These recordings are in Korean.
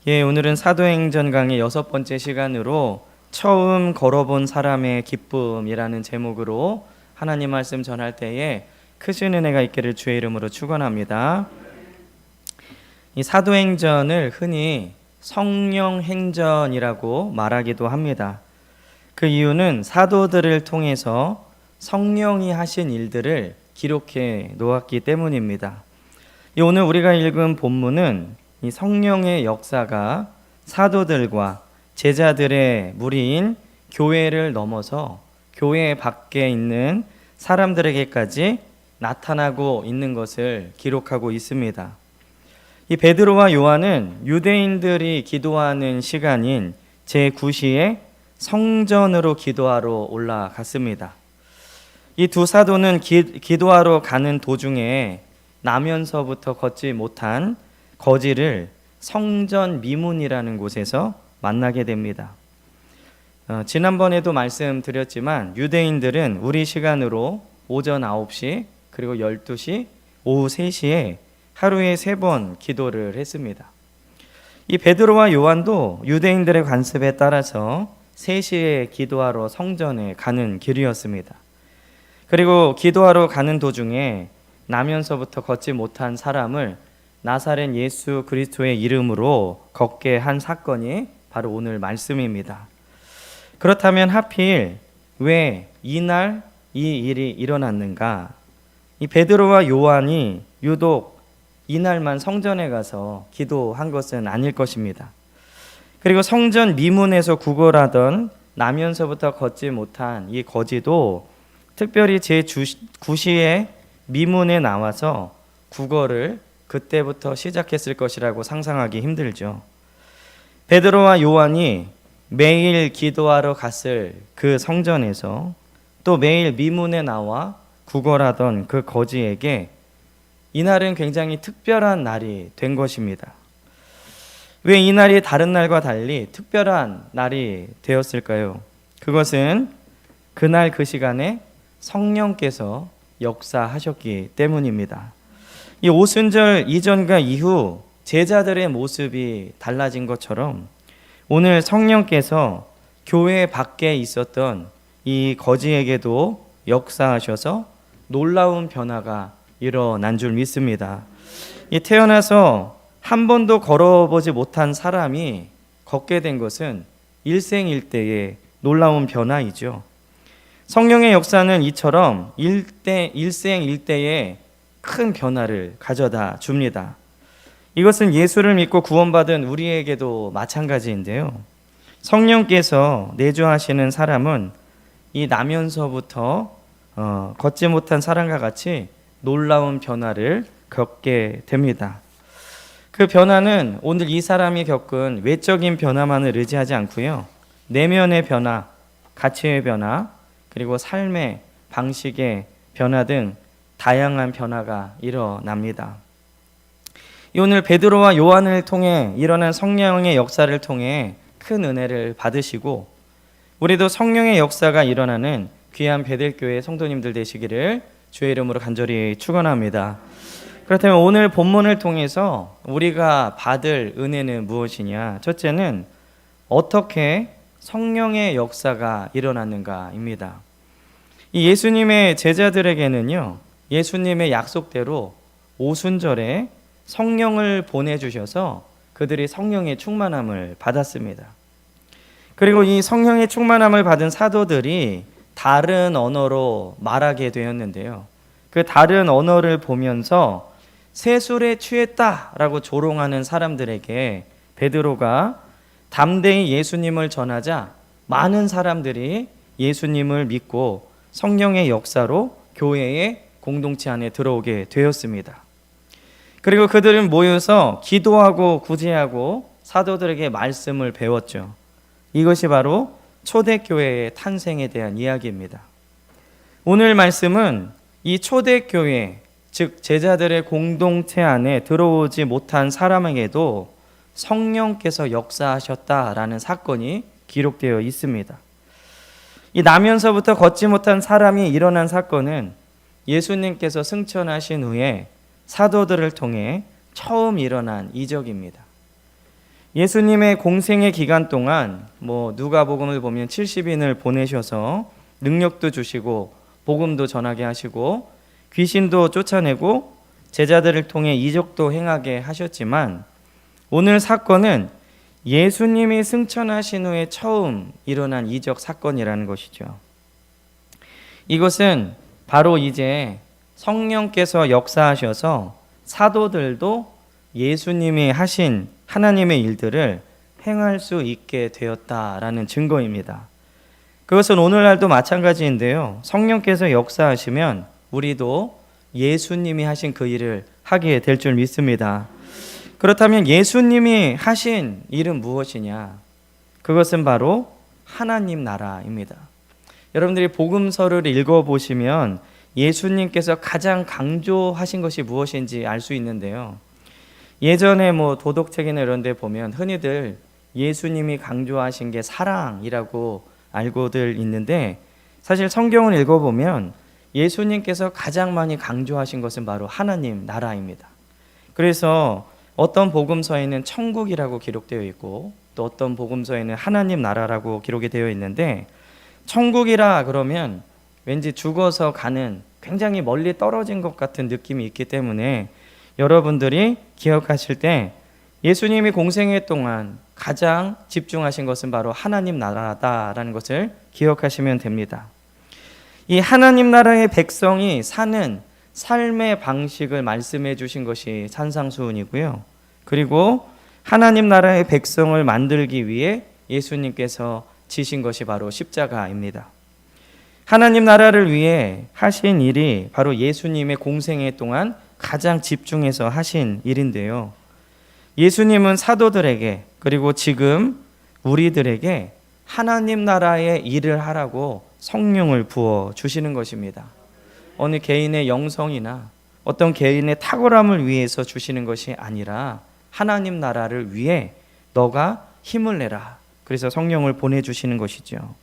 오늘은 사도행전 강의 6번째 시간으로 처음 걸어본 사람의 기쁨이라는 제목으로 하나님 말씀 전할 때에 크신 은혜가 있기를 주의 이름으로 축원합니다. 이 사도행전을 흔히 성령행전이라고 말하기도 합니다. 그 이유는 사도들을 통해서 성령이 하신 일들을 기록해 놓았기 때문입니다. 오늘 우리가 읽은 본문은 이 성령의 역사가 사도들과 제자들의 무리인 교회를 넘어서 교회 밖에 있는 사람들에게까지 나타나고 있는 것을 기록하고 있습니다. 이 베드로와 요한은 유대인들이 기도하는 시간인 제9시에 성전으로 기도하러 올라갔습니다. 이 두 사도는 기도하러 가는 도중에 나면서부터 걷지 못한 거지를 성전 미문이라는 곳에서 만나게 됩니다. 지난번에도 말씀드렸지만 유대인들은 우리 시간으로 오전 9시 그리고 12시 오후 3시에 하루에 3번 기도를 했습니다. 이 베드로와 요한도 유대인들의 관습에 따라서 3시에 기도하러 성전에 가는 길이었습니다. 그리고 기도하러 가는 도중에 나면서부터 걷지 못한 사람을 나사렛 예수 그리스도의 이름으로 걷게 한 사건이 바로 오늘 말씀입니다. 그렇다면 하필 왜 이날 이 일이 일어났는가? 이 베드로와 요한이 유독 이날만 성전에 가서 기도한 것은 아닐 것입니다. 그리고 성전 미문에서 구걸하던 나면서부터 걷지 못한 이 거지도 특별히 제9시에 미문에 나와서 구걸을 그때부터 시작했을 것이라고 상상하기 힘들죠. 베드로와 요한이 매일 기도하러 갔을 그 성전에서 또 매일 미문에 나와 구걸하던 그 거지에게 이날은 굉장히 특별한 날이 된 것입니다. 왜 이날이 다른 날과 달리 특별한 날이 되었을까요? 그것은 그날 그 시간에 성령께서 역사하셨기 때문입니다. 이 오순절 이전과 이후 제자들의 모습이 달라진 것처럼 오늘 성령께서 교회 밖에 있었던 이 거지에게도 역사하셔서 놀라운 변화가 일어난 줄 믿습니다. 이 태어나서 한 번도 걸어보지 못한 사람이 걷게 된 것은 일생일대의 놀라운 변화이죠. 성령의 역사는 이처럼 일생일대의 큰 변화를 가져다 줍니다. 이것은 예수를 믿고 구원받은 우리에게도 마찬가지인데요. 성령께서 내주하시는 사람은 이 나면서부터 걷지 못한 사람과 같이 놀라운 변화를 겪게 됩니다. 그 변화는 오늘 이 사람이 겪은 외적인 변화만을 의지하지 않고요. 내면의 변화, 가치의 변화, 그리고 삶의 방식의 변화 등 다양한 변화가 일어납니다. 오늘 베드로와 요한을 통해 일어난 성령의 역사를 통해 큰 은혜를 받으시고 우리도 성령의 역사가 일어나는 귀한 베델교회 성도님들 되시기를 주의 이름으로 간절히 축원합니다. 그렇다면 오늘 본문을 통해서 우리가 받을 은혜는 무엇이냐? 첫째는 어떻게 성령의 역사가 일어났는가입니다. 이 예수님의 제자들에게는요, 예수님의 약속대로 오순절에 성령을 보내주셔서 그들이 성령의 충만함을 받았습니다. 그리고 이 성령의 충만함을 받은 사도들이 다른 언어로 말하게 되었는데요. 그 다른 언어를 보면서 세술에 취했다라고 조롱하는 사람들에게 베드로가 담대히 예수님을 전하자 많은 사람들이 예수님을 믿고 성령의 역사로 교회의 공동체 안에 들어오게 되었습니다. 그리고 그들은 모여서 기도하고 구제하고 사도들에게 말씀을 배웠죠. 이것이 바로 초대교회의 탄생에 대한 이야기입니다. 오늘 말씀은 이 초대교회, 즉 제자들의 공동체 안에 들어오지 못한 사람에게도 성령께서 역사하셨다라는 사건이 기록되어 있습니다. 이 나면서부터 걷지 못한 사람이 일어난 사건은 예수님께서 승천하신 후에 사도들을 통해 처음 일어난 이적입니다. 예수님의 공생의 기간 동안 누가복음을 보면 70인을 보내셔서 능력도 주시고 복음도 전하게 하시고 귀신도 쫓아내고 제자들을 통해 이적도 행하게 하셨지만 오늘 사건은 예수님이 승천하신 후에 처음 일어난 이적 사건이라는 것이죠. 이것은 바로 이제 성령께서 역사하셔서 사도들도 예수님이 하신 하나님의 일들을 행할 수 있게 되었다라는 증거입니다. 그것은 오늘날도 마찬가지인데요. 성령께서 역사하시면 우리도 예수님이 하신 그 일을 하게 될 줄 믿습니다. 그렇다면 예수님이 하신 일은 무엇이냐? 그것은 바로 하나님 나라입니다. 여러분들이 복음서를 읽어보시면 예수님께서 가장 강조하신 것이 무엇인지 알 수 있는데요. 예전에 도덕책이나 이런 데 보면 흔히들 예수님이 강조하신 게 사랑이라고 알고들 있는데 사실 성경을 읽어보면 예수님께서 가장 많이 강조하신 것은 바로 하나님 나라입니다. 그래서 어떤 복음서에는 천국이라고 기록되어 있고 또 어떤 복음서에는 하나님 나라라고 기록이 되어 있는데 천국이라 그러면 왠지 죽어서 가는 굉장히 멀리 떨어진 것 같은 느낌이 있기 때문에 여러분들이 기억하실 때 예수님이 공생애 동안 가장 집중하신 것은 바로 하나님 나라다라는 것을 기억하시면 됩니다. 이 하나님 나라의 백성이 사는 삶의 방식을 말씀해 주신 것이 산상수훈이고요. 그리고 하나님 나라의 백성을 만들기 위해 예수님께서 지신 것이 바로 십자가입니다. 하나님 나라를 위해 하신 일이 바로 예수님의 공생애 동안 가장 집중해서 하신 일인데요. 예수님은 사도들에게 그리고 지금 우리들에게 하나님 나라의 일을 하라고 성령을 부어 주시는 것입니다. 어느 개인의 영성이나 어떤 개인의 탁월함을 위해서 주시는 것이 아니라 하나님 나라를 위해 너가 힘을 내라. 그래서 성령을 보내주시는 것이죠.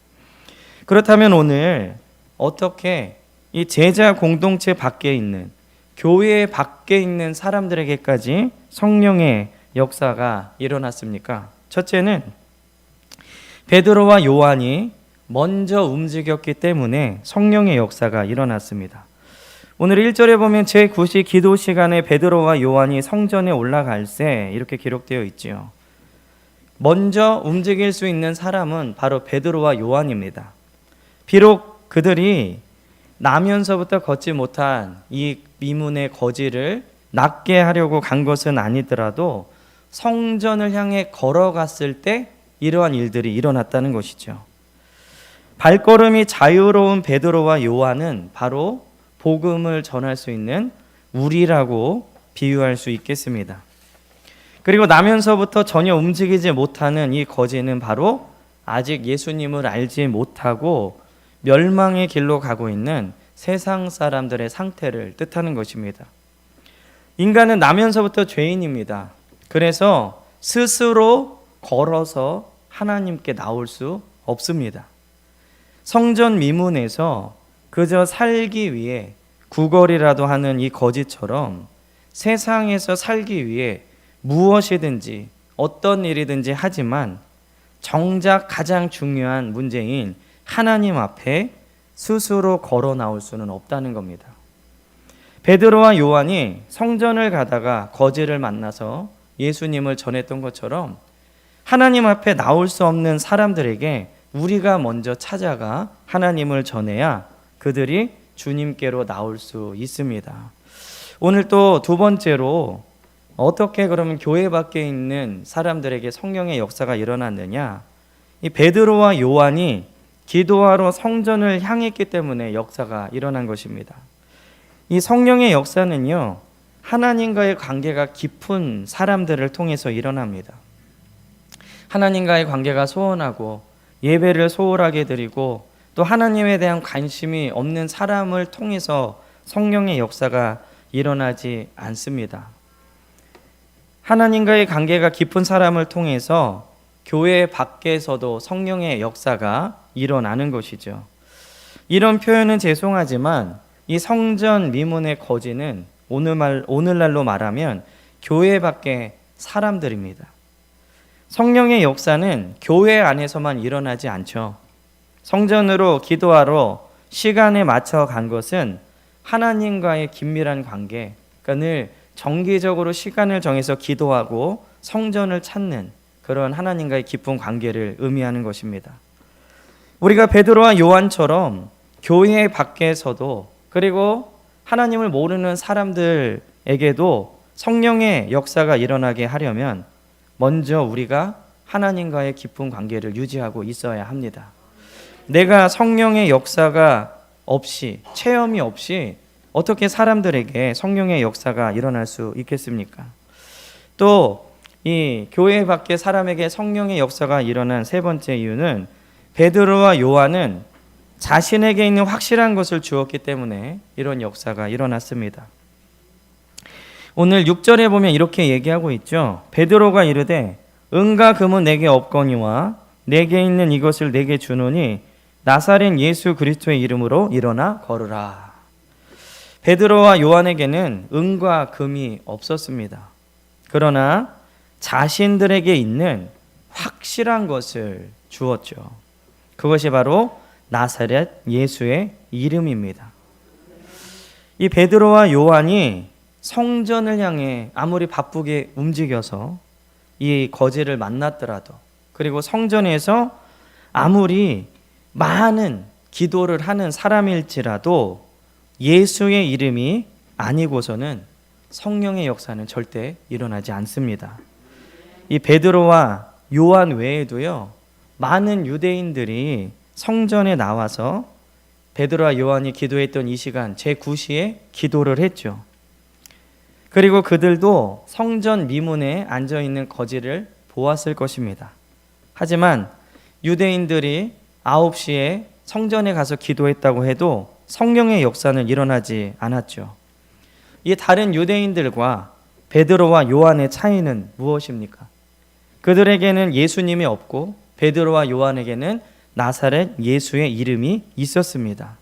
그렇다면 오늘 어떻게 이 제자 공동체 밖에 있는 교회 밖에 있는 사람들에게까지 성령의 역사가 일어났습니까? 첫째는 베드로와 요한이 먼저 움직였기 때문에 성령의 역사가 일어났습니다. 오늘 1절에 보면 제9시 기도 시간에 베드로와 요한이 성전에 올라갈새 이렇게 기록되어 있지요. 먼저 움직일 수 있는 사람은 바로 베드로와 요한입니다. 비록 그들이 나면서부터 걷지 못한 이 미문의 거지를 낫게 하려고 간 것은 아니더라도 성전을 향해 걸어갔을 때 이러한 일들이 일어났다는 것이죠. 발걸음이 자유로운 베드로와 요한은 바로 복음을 전할 수 있는 우리라고 비유할 수 있겠습니다. 그리고 나면서부터 전혀 움직이지 못하는 이 거지는 바로 아직 예수님을 알지 못하고 멸망의 길로 가고 있는 세상 사람들의 상태를 뜻하는 것입니다. 인간은 나면서부터 죄인입니다. 그래서 스스로 걸어서 하나님께 나올 수 없습니다. 성전 미문에서 그저 살기 위해 구걸이라도 하는 이 거지처럼 세상에서 살기 위해 무엇이든지 어떤 일이든지 하지만 정작 가장 중요한 문제인 하나님 앞에 스스로 걸어 나올 수는 없다는 겁니다. 베드로와 요한이 성전을 가다가 거지를 만나서 예수님을 전했던 것처럼 하나님 앞에 나올 수 없는 사람들에게 우리가 먼저 찾아가 하나님을 전해야 그들이 주님께로 나올 수 있습니다. 오늘 또 두 번째로 어떻게 그러면 교회 밖에 있는 사람들에게 성령의 역사가 일어났느냐? 이 베드로와 요한이 기도하러 성전을 향했기 때문에 역사가 일어난 것입니다. 이 성령의 역사는요, 하나님과의 관계가 깊은 사람들을 통해서 일어납니다. 하나님과의 관계가 소원하고 예배를 소홀하게 드리고 또 하나님에 대한 관심이 없는 사람을 통해서 성령의 역사가 일어나지 않습니다. 하나님과의 관계가 깊은 사람을 통해서 교회 밖에서도 성령의 역사가 일어나는 것이죠. 이런 표현은 죄송하지만 이 성전 미문의 거지는 오늘날로 말하면 교회 밖의 사람들입니다. 성령의 역사는 교회 안에서만 일어나지 않죠. 성전으로 기도하러 시간에 맞춰 간 것은 하나님과의 긴밀한 관계, 그러니까 늘 정기적으로 시간을 정해서 기도하고 성전을 찾는 그런 하나님과의 깊은 관계를 의미하는 것입니다. 우리가 베드로와 요한처럼 교회 밖에서도, 그리고 하나님을 모르는 사람들에게도 성령의 역사가 일어나게 하려면 먼저 우리가 하나님과의 깊은 관계를 유지하고 있어야 합니다. 내가 성령의 역사가 없이, 체험이 없이 어떻게 사람들에게 성령의 역사가 일어날 수 있겠습니까? 또 이 교회 밖에 사람에게 성령의 역사가 일어난 세 번째 이유는 베드로와 요한은 자신에게 있는 확실한 것을 주었기 때문에 이런 역사가 일어났습니다. 오늘 6절에 보면 이렇게 얘기하고 있죠. 베드로가 이르되 은과 금은 내게 없거니와 내게 있는 이것을 내게 주노니 나사렛 예수 그리스도의 이름으로 일어나 걸으라. 베드로와 요한에게는 은과 금이 없었습니다. 그러나 자신들에게 있는 확실한 것을 주었죠. 그것이 바로 나사렛 예수의 이름입니다. 이 베드로와 요한이 성전을 향해 아무리 바쁘게 움직여서 이 거지를 만났더라도, 그리고 성전에서 아무리 많은 기도를 하는 사람일지라도 예수의 이름이 아니고서는 성령의 역사는 절대 일어나지 않습니다. 이 베드로와 요한 외에도요, 많은 유대인들이 성전에 나와서 베드로와 요한이 기도했던 이 시간 제9시에 기도를 했죠. 그리고 그들도 성전 미문에 앉아있는 거지를 보았을 것입니다. 하지만 유대인들이 9시에 성전에 가서 기도했다고 해도 성령의 역사는 일어나지 않았죠. 이 다른 유대인들과 베드로와 요한의 차이는 무엇입니까? 그들에게는 예수님이 없고 베드로와 요한에게는 나사렛 예수의 이름이 있었습니다.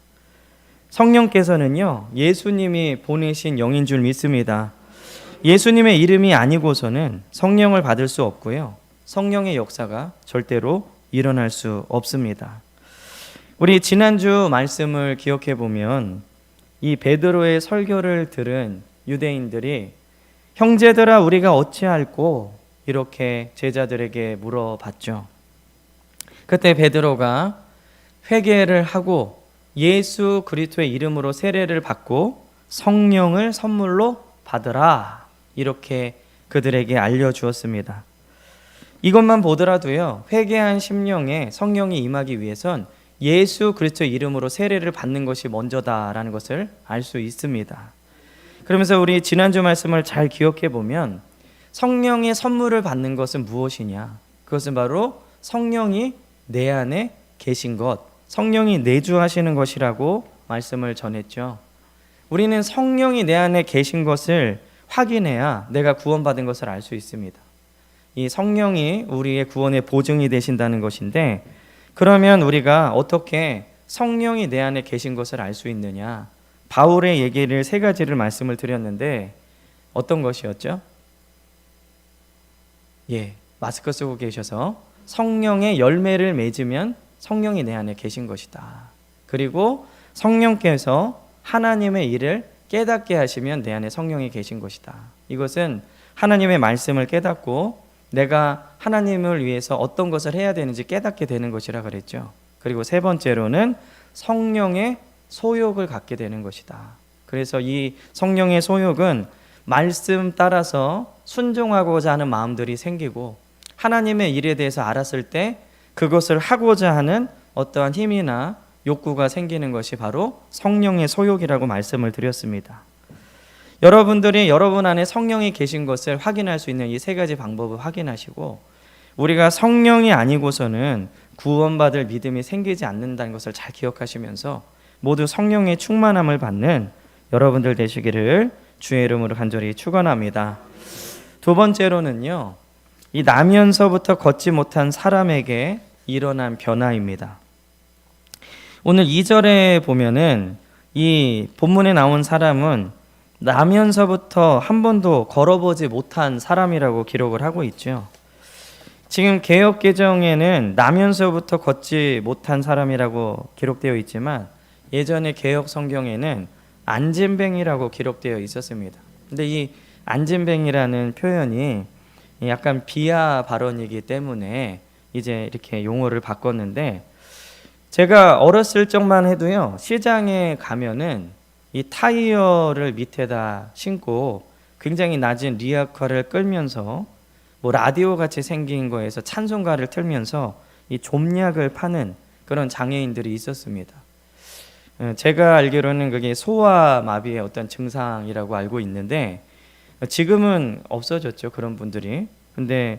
성령께서는요, 예수님이 보내신 영인 줄 믿습니다. 예수님의 이름이 아니고서는 성령을 받을 수 없고요, 성령의 역사가 절대로 일어날 수 없습니다. 우리 지난주 말씀을 기억해 보면 이 베드로의 설교를 들은 유대인들이 형제들아 우리가 어찌할꼬 이렇게 제자들에게 물어봤죠. 그때 베드로가 회개를 하고 예수 그리스도의 이름으로 세례를 받고 성령을 선물로 받으라, 이렇게 그들에게 알려주었습니다. 이것만 보더라도요, 회개한 심령에 성령이 임하기 위해선 예수 그리스도의 이름으로 세례를 받는 것이 먼저다라는 것을 알 수 있습니다. 그러면서 우리 지난주 말씀을 잘 기억해 보면 성령의 선물을 받는 것은 무엇이냐? 그것은 바로 성령이 내 안에 계신 것, 성령이 내주하시는 것이라고 말씀을 전했죠. 우리는 성령이 내 안에 계신 것을 확인해야 내가 구원받은 것을 알 수 있습니다. 이 성령이 우리의 구원의 보증이 되신다는 것인데, 그러면 우리가 어떻게 성령이 내 안에 계신 것을 알 수 있느냐? 바울의 얘기를 세 가지를 말씀을 드렸는데 어떤 것이었죠? 마스크 쓰고 계셔서 성령의 열매를 맺으면 성령이 내 안에 계신 것이다. 그리고 성령께서 하나님의 일을 깨닫게 하시면 내 안에 성령이 계신 것이다. 이것은 하나님의 말씀을 깨닫고 내가 하나님을 위해서 어떤 것을 해야 되는지 깨닫게 되는 것이라 그랬죠. 그리고 세 번째로는 성령의 소욕을 갖게 되는 것이다. 그래서 이 성령의 소욕은 말씀 따라서 순종하고자 하는 마음들이 생기고 하나님의 일에 대해서 알았을 때 그것을 하고자 하는 어떠한 힘이나 욕구가 생기는 것이 바로 성령의 소욕이라고 말씀을 드렸습니다. 여러분들이 여러분 안에 성령이 계신 것을 확인할 수 있는 이 세 가지 방법을 확인하시고, 우리가 성령이 아니고서는 구원받을 믿음이 생기지 않는다는 것을 잘 기억하시면서 모두 성령의 충만함을 받는 여러분들 되시기를 주의 이름으로 간절히 축원합니다. 두 번째로는요, 이 나면서부터 걷지 못한 사람에게 일어난 변화입니다. 오늘 2절에 보면은 이 본문에 나온 사람은 나면서부터 한 번도 걸어보지 못한 사람이라고 기록을 하고 있죠. 지금 개역 개정에는 나면서부터 걷지 못한 사람이라고 기록되어 있지만 예전에 개역 성경에는 안진뱅이라고 기록되어 있었습니다. 근데 이 안진뱅이라는 표현이 약간 비하 발언이기 때문에 이제 이렇게 용어를 바꿨는데, 제가 어렸을 적만 해도요, 시장에 가면은 이 타이어를 밑에다 신고 굉장히 낮은 리어카를 끌면서 뭐 라디오 같이 생긴 거에서 찬송가를 틀면서 이 좀약을 파는 그런 장애인들이 있었습니다. 제가 알기로는 그게 소아마비의 어떤 증상이라고 알고 있는데 지금은 없어졌죠, 그런 분들이. 근데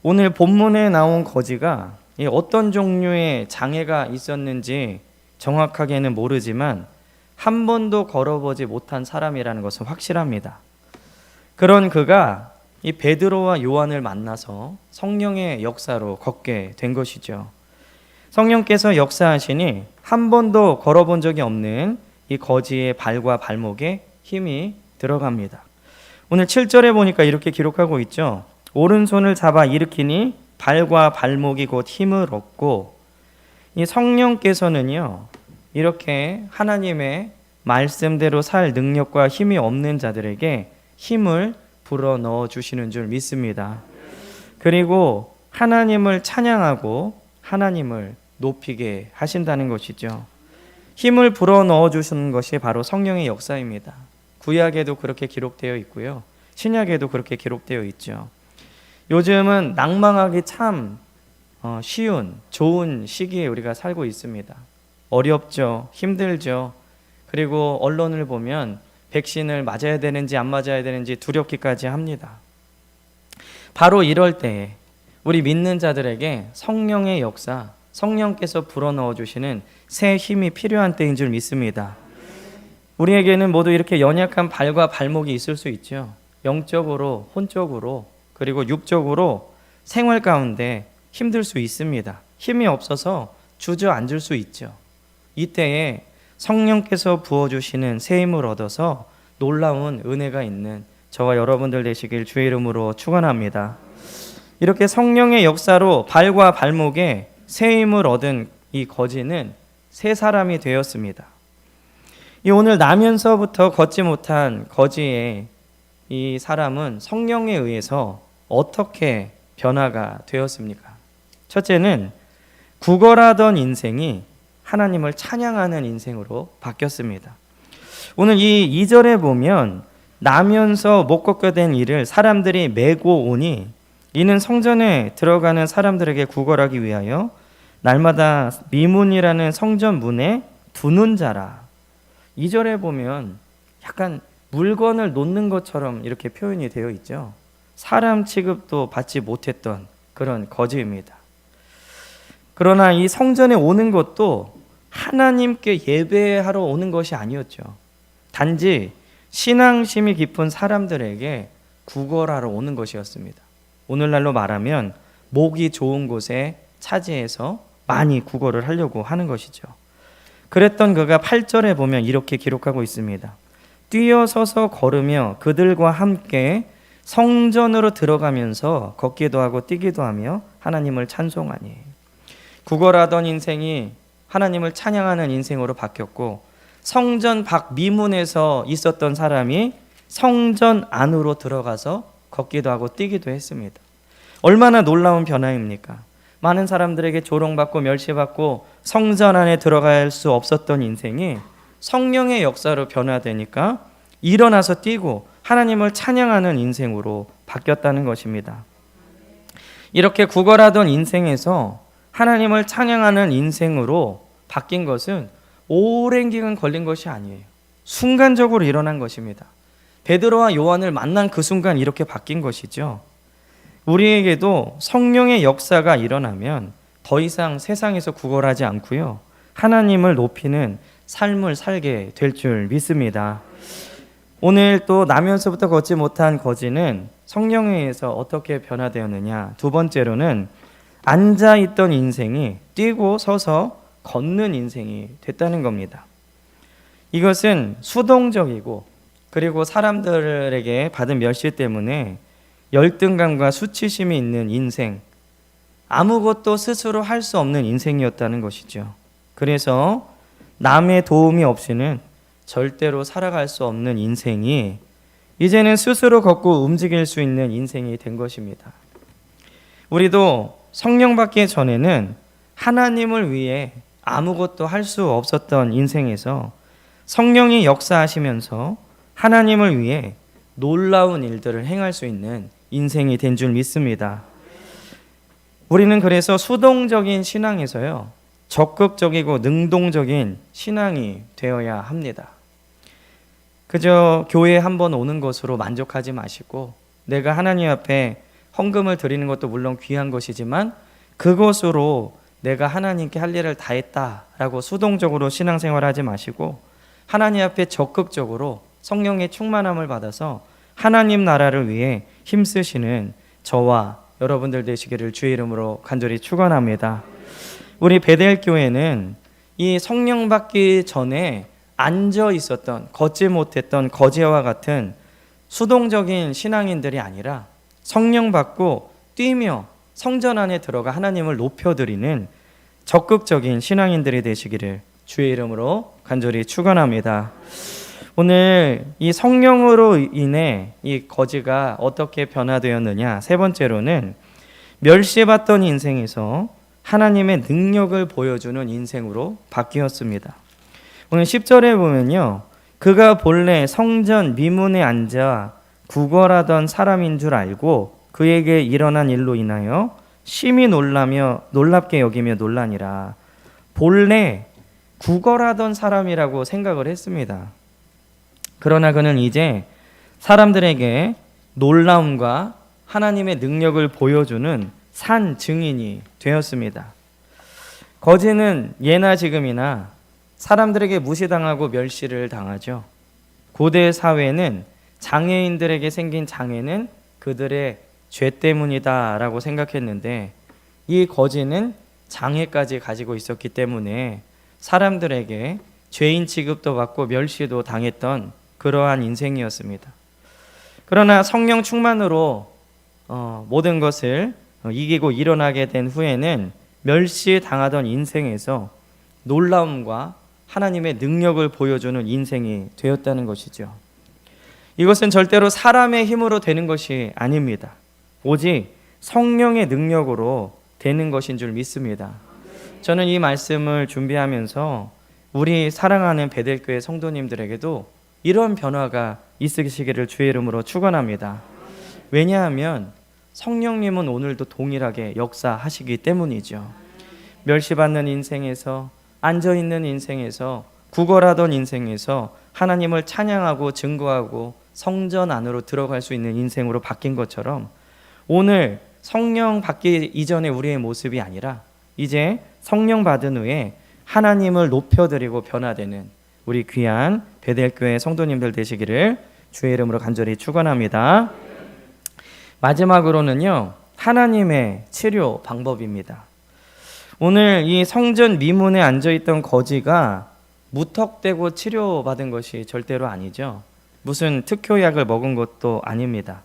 오늘 본문에 나온 거지가 어떤 종류의 장애가 있었는지 정확하게는 모르지만 한 번도 걸어보지 못한 사람이라는 것은 확실합니다. 그런 그가 이 베드로와 요한을 만나서 성령의 역사로 걷게 된 것이죠. 성령께서 역사하시니 한 번도 걸어본 적이 없는 이 거지의 발과 발목에 힘이 들어갑니다. 오늘 7절에 보니까 이렇게 기록하고 있죠. 오른손을 잡아 일으키니 발과 발목이 곧 힘을 얻고, 이 성령께서는요, 이렇게 하나님의 말씀대로 살 능력과 힘이 없는 자들에게 힘을 불어 넣어 주시는 줄 믿습니다. 그리고 하나님을 찬양하고 하나님을 높이게 하신다는 것이죠. 힘을 불어 넣어 주시는 것이 바로 성령의 역사입니다. 구약에도 그렇게 기록되어 있고요, 신약에도 그렇게 기록되어 있죠. 요즘은 낭망하기 참 쉬운 좋은 시기에 우리가 살고 있습니다. 어렵죠, 힘들죠. 그리고 언론을 보면 백신을 맞아야 되는지 안 맞아야 되는지 두렵기까지 합니다. 바로 이럴 때에 우리 믿는 자들에게 성령의 역사, 성령께서 불어넣어 주시는 새 힘이 필요한 때인 줄 믿습니다. 우리에게는 모두 이렇게 연약한 발과 발목이 있을 수 있죠. 영적으로, 혼적으로, 그리고 육적으로 생활 가운데 힘들 수 있습니다. 힘이 없어서 주저앉을 수 있죠. 이때에 성령께서 부어주시는 새 힘을 얻어서 놀라운 은혜가 있는 저와 여러분들 되시길 주의 이름으로 축원합니다. 이렇게 성령의 역사로 발과 발목에 새 힘을 얻은 이 거지는 새 사람이 되었습니다. 이 오늘 나면서부터 걷지 못한 거지의 이 사람은 성령에 의해서 어떻게 변화가 되었습니까? 첫째는 구걸하던 인생이 하나님을 찬양하는 인생으로 바뀌었습니다. 오늘 이 2절에 보면 나면서 못 걷게 된 이를 사람들이 메고 오니 이는 성전에 들어가는 사람들에게 구걸하기 위하여 날마다 미문이라는 성전 문에 두는 자라. 2절에 보면 약간 물건을 놓는 것처럼 이렇게 표현이 되어 있죠. 사람 취급도 받지 못했던 그런 거지입니다. 그러나 이 성전에 오는 것도 하나님께 예배하러 오는 것이 아니었죠. 단지 신앙심이 깊은 사람들에게 구걸하러 오는 것이었습니다. 오늘날로 말하면 목이 좋은 곳에 차지해서 많이 구걸을 하려고 하는 것이죠. 그랬던 그가 8절에 보면 이렇게 기록하고 있습니다. 뛰어서서 걸으며 그들과 함께 성전으로 들어가면서 걷기도 하고 뛰기도 하며 하나님을 찬송하니. 구걸하던 인생이 하나님을 찬양하는 인생으로 바뀌었고, 성전 밖 미문에서 있었던 사람이 성전 안으로 들어가서 걷기도 하고 뛰기도 했습니다. 얼마나 놀라운 변화입니까? 많은 사람들에게 조롱받고 멸시받고 성전 안에 들어갈 수 없었던 인생이 성령의 역사로 변화되니까 일어나서 뛰고 하나님을 찬양하는 인생으로 바뀌었다는 것입니다. 이렇게 구걸하던 인생에서 하나님을 찬양하는 인생으로 바뀐 것은 오랜 기간 걸린 것이 아니에요. 순간적으로 일어난 것입니다. 베드로와 요한을 만난 그 순간 이렇게 바뀐 것이죠. 우리에게도 성령의 역사가 일어나면 더 이상 세상에서 구걸하지 않고요, 하나님을 높이는 삶을 살게 될 줄 믿습니다. 오늘 또 나면서부터 걷지 못한 거지는 성령에 의해서 어떻게 변화되었느냐. 두 번째로는 앉아있던 인생이 뛰고 서서 걷는 인생이 됐다는 겁니다. 이것은 수동적이고 그리고 사람들에게 받은 멸시 때문에 열등감과 수치심이 있는 인생, 아무것도 스스로 할 수 없는 인생이었다는 것이죠. 그래서 남의 도움이 없이는 절대로 살아갈 수 없는 인생이 이제는 스스로 걷고 움직일 수 있는 인생이 된 것입니다. 우리도 성령 받기 전에는 하나님을 위해 아무것도 할 수 없었던 인생에서 성령이 역사하시면서 하나님을 위해 놀라운 일들을 행할 수 있는 인생이 된 줄 믿습니다. 우리는 그래서 수동적인 신앙에서요, 적극적이고 능동적인 신앙이 되어야 합니다. 그저 교회에 한번 오는 것으로 만족하지 마시고, 내가 하나님 앞에 헌금을 드리는 것도 물론 귀한 것이지만 그것으로 내가 하나님께 할 일을 다 했다라고 수동적으로 신앙생활하지 마시고, 하나님 앞에 적극적으로 성령의 충만함을 받아서 하나님 나라를 위해 힘쓰시는 저와 여러분들 되시기를 주의 이름으로 간절히 축원합니다. 우리 베델교회는 이 성령 받기 전에 앉아 있었던, 걷지 못했던 거지와 같은 수동적인 신앙인들이 아니라 성령 받고 뛰며 성전 안에 들어가 하나님을 높여드리는 적극적인 신앙인들이 되시기를 주의 이름으로 간절히 축원합니다. 오늘 이 성령으로 인해 이 거지가 어떻게 변화되었느냐, 세 번째로는 멸시받던 인생에서 하나님의 능력을 보여주는 인생으로 바뀌었습니다. 오늘 10절에 보면요, 그가 본래 성전 미문에 앉아 구걸하던 사람인 줄 알고 그에게 일어난 일로 인하여 심히 놀라며 놀랍게 여기며 놀라니라. 본래 구걸하던 사람이라고 생각을 했습니다. 그러나 그는 이제 사람들에게 놀라움과 하나님의 능력을 보여주는 산 증인이 되었습니다. 거지는 예나 지금이나 사람들에게 무시당하고 멸시를 당하죠. 고대 사회는 장애인들에게 생긴 장애는 그들의 죄 때문이다라고 생각했는데, 이 거지는 장애까지 가지고 있었기 때문에 사람들에게 죄인 취급도 받고 멸시도 당했던 그러한 인생이었습니다. 그러나 성령 충만으로 모든 것을 이기고 일어나게 된 후에는 멸시당하던 인생에서 놀라움과 하나님의 능력을 보여주는 인생이 되었다는 것이죠. 이것은 절대로 사람의 힘으로 되는 것이 아닙니다. 오직 성령의 능력으로 되는 것인 줄 믿습니다. 저는 이 말씀을 준비하면서 우리 사랑하는 베델교회 성도님들에게도 이런 변화가 있으시기를 주의 이름으로 축원합니다. 왜냐하면 성령님은 오늘도 동일하게 역사하시기 때문이죠. 멸시받는 인생에서, 앉아있는 인생에서, 구걸하던 인생에서 하나님을 찬양하고 증거하고 성전 안으로 들어갈 수 있는 인생으로 바뀐 것처럼, 오늘 성령 받기 이전의 우리의 모습이 아니라 이제 성령 받은 후에 하나님을 높여드리고 변화되는 우리 귀한 베델교회 성도님들 되시기를 주의 이름으로 간절히 축원합니다. 마지막으로는요, 하나님의 치료 방법입니다. 오늘 이 성전 미문에 앉아있던 거지가 무턱대고 치료받은 것이 절대로 아니죠. 무슨 특효약을 먹은 것도 아닙니다.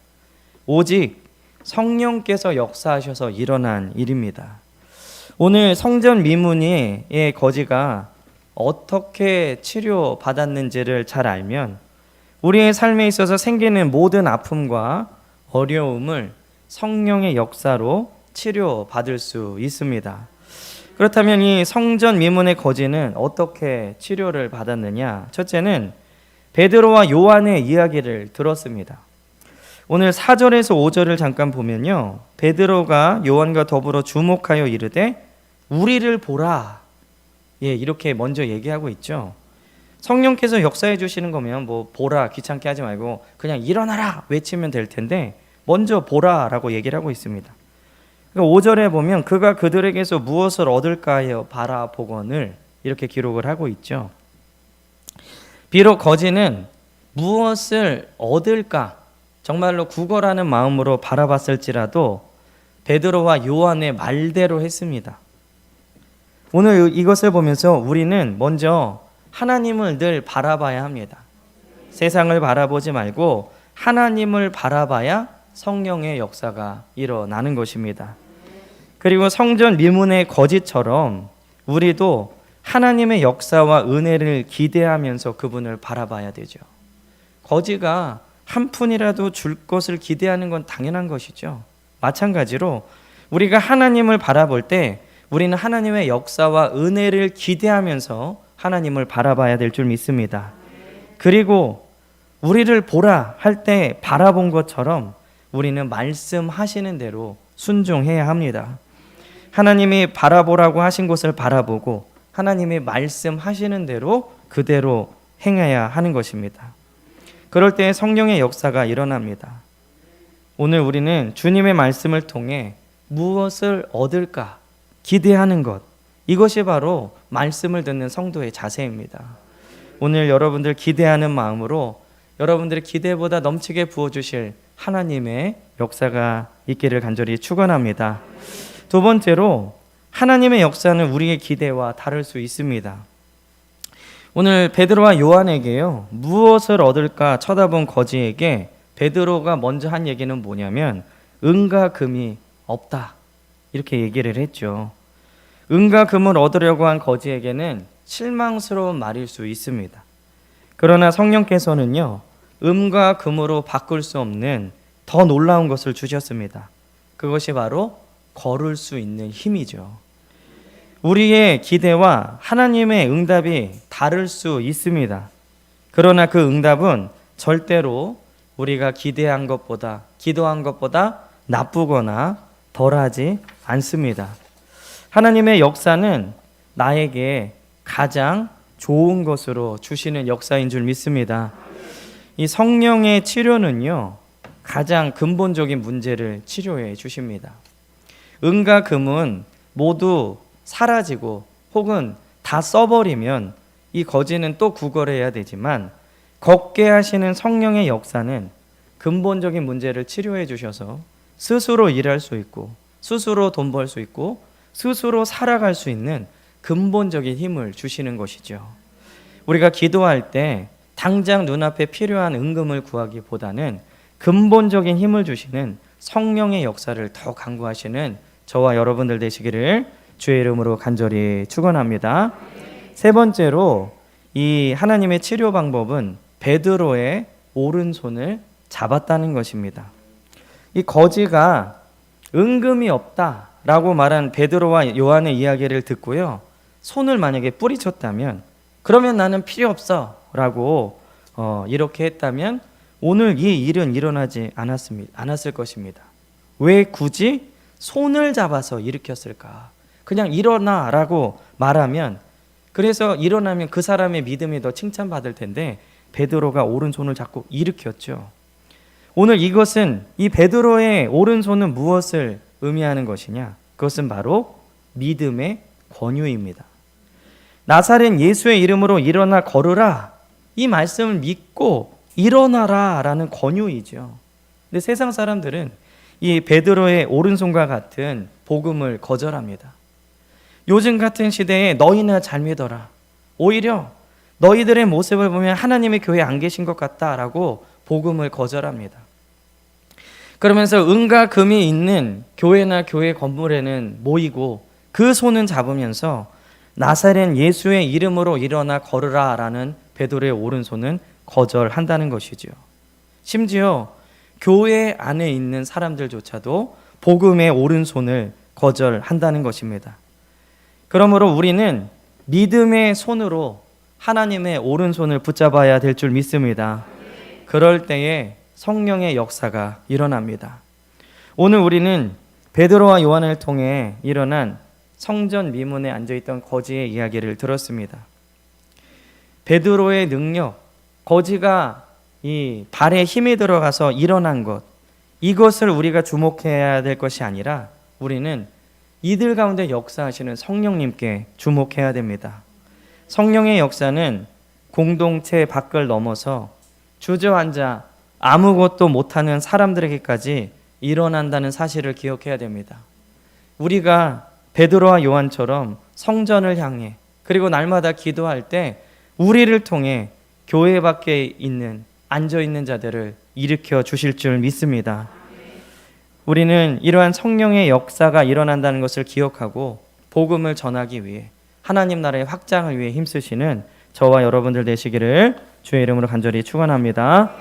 오직 성령께서 역사하셔서 일어난 일입니다. 오늘 성전 미문의 거지가 어떻게 치료받았는지를 잘 알면 우리의 삶에 있어서 생기는 모든 아픔과 어려움을 성령의 역사로 치료받을 수 있습니다. 그렇다면 이 성전 미문의 거지는 어떻게 치료를 받았느냐? 첫째는 베드로와 요한의 이야기를 들었습니다. 오늘 4절에서 5절을 잠깐 보면요, 베드로가 요한과 더불어 주목하여 이르되 우리를 보라, 이렇게 먼저 얘기하고 있죠. 성령께서 역사해 주시는 거면 뭐 보라 귀찮게 하지 말고 그냥 일어나라 외치면 될 텐데 먼저 보라라고 얘기를 하고 있습니다. 5절에 보면 그가 그들에게서 무엇을 얻을까 하여 바라보거늘, 이렇게 기록을 하고 있죠. 비록 거지는 무엇을 얻을까 정말로 구걸하는 마음으로 바라봤을지라도 베드로와 요한의 말대로 했습니다. 오늘 이것을 보면서 우리는 먼저 하나님을 늘 바라봐야 합니다. 세상을 바라보지 말고 하나님을 바라봐야 성령의 역사가 일어나는 것입니다. 그리고 성전 미문의 거지처럼 우리도 하나님의 역사와 은혜를 기대하면서 그분을 바라봐야 되죠. 거지가 한 푼이라도 줄 것을 기대하는 건 당연한 것이죠. 마찬가지로 우리가 하나님을 바라볼 때 우리는 하나님의 역사와 은혜를 기대하면서 하나님을 바라봐야 될 줄 믿습니다. 그리고 우리를 보라 할 때 바라본 것처럼 우리는 말씀하시는 대로 순종해야 합니다. 하나님이 바라보라고 하신 곳을 바라보고 하나님이 말씀하시는 대로 그대로 행해야 하는 것입니다. 그럴 때 성령의 역사가 일어납니다. 오늘 우리는 주님의 말씀을 통해 무엇을 얻을까 기대하는 것, 이것이 바로 말씀을 듣는 성도의 자세입니다. 오늘 여러분들 기대하는 마음으로 여러분들의 기대보다 넘치게 부어주실 하나님의 역사가 있기를 간절히 축원합니다. 두 번째로 하나님의 역사는 우리의 기대와 다를 수 있습니다. 오늘 베드로와 요한에게요, 무엇을 얻을까 쳐다본 거지에게 베드로가 먼저 한 얘기는 뭐냐면 은과 금이 없다, 이렇게 얘기를 했죠. 은과 금을 얻으려고 한 거지에게는 실망스러운 말일 수 있습니다. 그러나 성령께서는요, 은과 금으로 바꿀 수 없는 더 놀라운 것을 주셨습니다. 그것이 바로 걸을 수 있는 힘이죠. 우리의 기대와 하나님의 응답이 다를 수 있습니다. 그러나 그 응답은 절대로 우리가 기대한 것보다, 기도한 것보다 나쁘거나 덜하지 않습니다. 하나님의 역사는 나에게 가장 좋은 것으로 주시는 역사인 줄 믿습니다. 이 성령의 치료는요, 가장 근본적인 문제를 치료해 주십니다. 은과 금은 모두 사라지고 혹은 다 써버리면 이 거지는 또 구걸해야 되지만, 걷게 하시는 성령의 역사는 근본적인 문제를 치료해 주셔서 스스로 일할 수 있고 스스로 돈 벌 수 있고 스스로 살아갈 수 있는 근본적인 힘을 주시는 것이죠. 우리가 기도할 때 당장 눈앞에 필요한 은금을 구하기보다는 근본적인 힘을 주시는 성령의 역사를 더 강구하시는 저와 여러분들 되시기를 주의 이름으로 간절히 축원합니다. 세 번째로 이 하나님의 치료 방법은 베드로의 오른손을 잡았다는 것입니다. 이 거지가 은금이 없다라고 말한 베드로와 요한의 이야기를 듣고요, 손을 만약에 뿌리쳤다면, 그러면 나는 필요 없어 라고 이렇게 했다면 오늘 이 일은 일어나지 않았을 것입니다. 왜 굳이 손을 잡아서 일으켰을까? 그냥 일어나 라고 말하면, 그래서 일어나면 그 사람의 믿음이 더 칭찬받을 텐데 베드로가 오른손을 잡고 일으켰죠. 오늘 이것은, 이 베드로의 오른손은 무엇을 의미하는 것이냐? 그것은 바로 믿음의 권유입니다. 나사렛 예수의 이름으로 일어나 걸으라, 이 말씀을 믿고 일어나라 라는 권유이죠. 근데 세상 사람들은 이 베드로의 오른손과 같은 복음을 거절합니다. 요즘 같은 시대에 너희나 잘 믿어라, 오히려 너희들의 모습을 보면 하나님의 교회에 안 계신 것 같다라고 복음을 거절합니다. 그러면서 은과 금이 있는 교회나 교회 건물에는 모이고 그 손은 잡으면서 나사렛 예수의 이름으로 일어나 걸으라 라는 베드로의 오른손은 거절한다는 것이죠. 심지어 교회 안에 있는 사람들조차도 복음의 오른손을 거절한다는 것입니다. 그러므로 우리는 믿음의 손으로 하나님의 오른손을 붙잡아야 될 줄 믿습니다. 그럴 때에 성령의 역사가 일어납니다. 오늘 우리는 베드로와 요한을 통해 일어난 성전 미문에 앉아있던 거지의 이야기를 들었습니다. 베드로의 능력, 거지가 이 발에 힘이 들어가서 일어난 것, 이것을 우리가 주목해야 될 것이 아니라 우리는 이들 가운데 역사하시는 성령님께 주목해야 됩니다. 성령의 역사는 공동체 밖을 넘어서 주저앉아 아무것도 못하는 사람들에게까지 일어난다는 사실을 기억해야 됩니다. 우리가 베드로와 요한처럼 성전을 향해, 그리고 날마다 기도할 때 우리를 통해 교회 밖에 있는 앉아있는 자들을 일으켜 주실 줄 믿습니다. 우리는 이러한 성령의 역사가 일어난다는 것을 기억하고 복음을 전하기 위해 하나님 나라의 확장을 위해 힘쓰시는 저와 여러분들 되시기를 주의 이름으로 간절히 축원합니다.